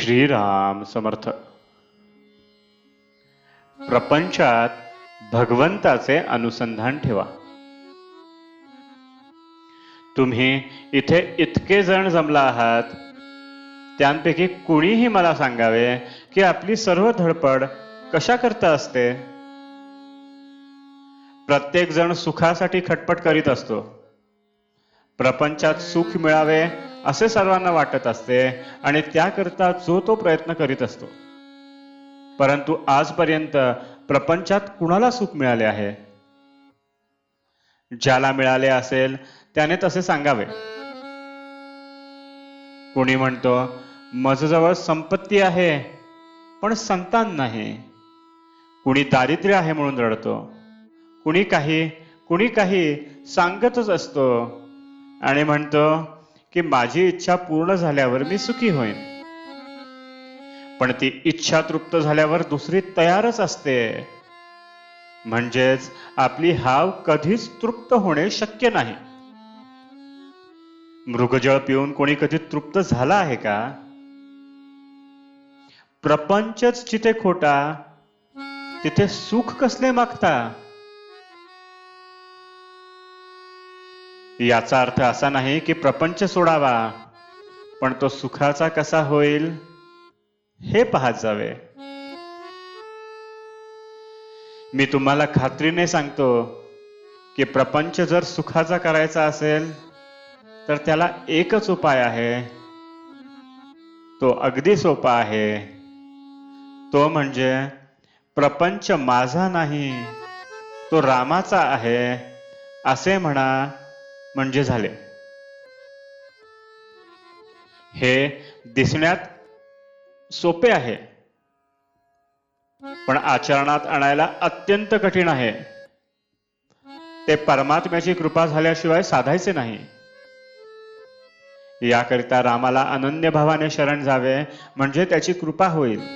श्रीराम समर्थ. प्रपंचात भगवंताचे अनुसंधान ठेवा. तुम्ही इथे इतके जण जमला आहात, त्यांपैकी कुणीही मला सांगावे की आपली सर्व धडपड कशा करता असते. प्रत्येक जण सुखासाठी खटपट करीत असतो. प्रपंचात सुख मिळावे असे सर्वांना वाटत असते आणि त्याकरता जो तो प्रयत्न करीत असतो. परंतु आजपर्यंत प्रपंचात कुणाला सुख मिळाले आहे? ज्याला मिळाले असेल त्याने तसे सांगावे. कुणी म्हणतो, माझ्याजवळ संपत्ती आहे पण संतान नाही. कुणी दारिद्र्य आहे म्हणून रडतो. कुणी काही सांगतच असतो आणि म्हणतो की माझी इच्छा पूर्ण झाल्यावर मी सुखी होईन. पण ती इच्छा तृप्त झाल्यावर दुसरी तयारच असते. म्हणजेच आपली हाव कधीच तृप्त होणे शक्य नाही. मृगजळ पिऊन कोणी कधी तृप्त झाला आहे का? प्रपंचच जिथे खोटा तिथे सुख कसले मागता? याचा अर्थ असा नाही की प्रपंच सोडावा, पण तो सुखाचा कसा होईल हे पाहत जावे. मी तुम्हाला खात्रीने सांगतो की प्रपंच जर सुखाचा करायचा असेल तर त्याला एकच उपाय आहे. तो अगदी सोपा आहे. तो म्हणजे प्रपंच माझा नाही, तो रामाचा आहे असे म्हणा, म्हणजे झाले. हे दिसण्यात सोपे आहे, पण आचरणात आणायला अत्यंत कठीण आहे. ते परमात्म्याची कृपा झाल्याशिवाय साधायचे नाही. याकरिता रामाला अनन्य भावाने शरण जावे, म्हणजे त्याची कृपा होईल.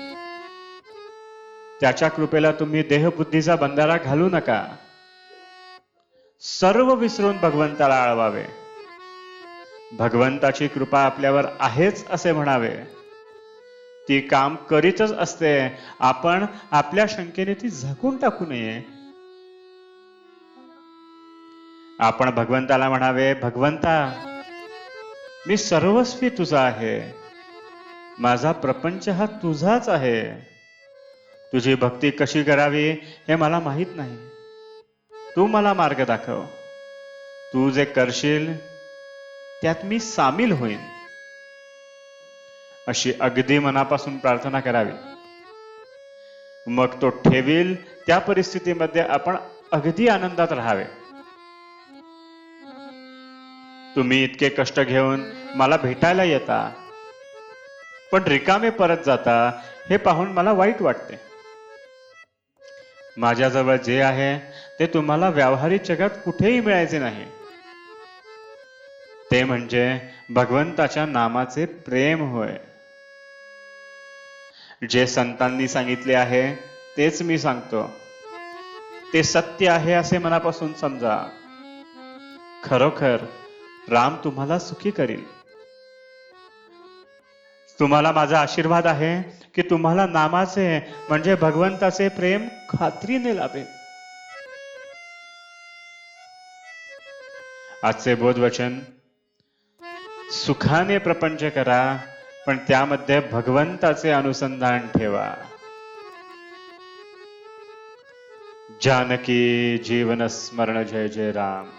त्याच्या कृपेला तुम्ही देहबुद्धीचा बंधारा घालू नका. सर्व विसरून भगवंताला आळवावे. भगवंताची कृपा आपल्यावर आहेच असे म्हणावे. ती काम करीतच असते. आपण आपल्या शंकेने ती झाकून टाकू नये. आपण भगवंताला म्हणावे, भगवंता, मी सर्वस्वी तुझा आहे. माझा प्रपंच हा तुझाच आहे. तुझी भक्ती कशी करावी हे मला माहित नाही. तू मला मार्ग दाखव. तू जे करशील त्यात मी सामील होईन. अशी अगदी मनापासून प्रार्थना करावी. मग तो ठेवील त्या परिस्थितीमध्ये आपण अगदी आनंदात राहावे. तुम्ही इतके कष्ट घेऊन मला भेटायला येता, पण रिकामे परत जाता हे पाहून मला वाईट वाटते. माझ्याजवळ जे आहे ते तुम्हाला व्यावहारिक जगात कुठेही मिळायचे नाही. ते म्हणजे भगवंताच्या नामाचे प्रेम होय. जे संतांनी सांगितले आहे तेच मी सांगतो. ते सत्य आहे असे मनापासून समजा. खरोखर राम तुम्हाला सुखी करील. तुम्हाला माझा आशीर्वाद आहे की तुम्हाला नामाचे म्हणजे भगवंताचे प्रेम खात्रीने लाभेल. आजचे बोधवचन, सुखाने प्रपंच करा, पण त्यामध्ये भगवंताचे अनुसंधान ठेवा. जानकी जीवन स्मरण. जय जय राम.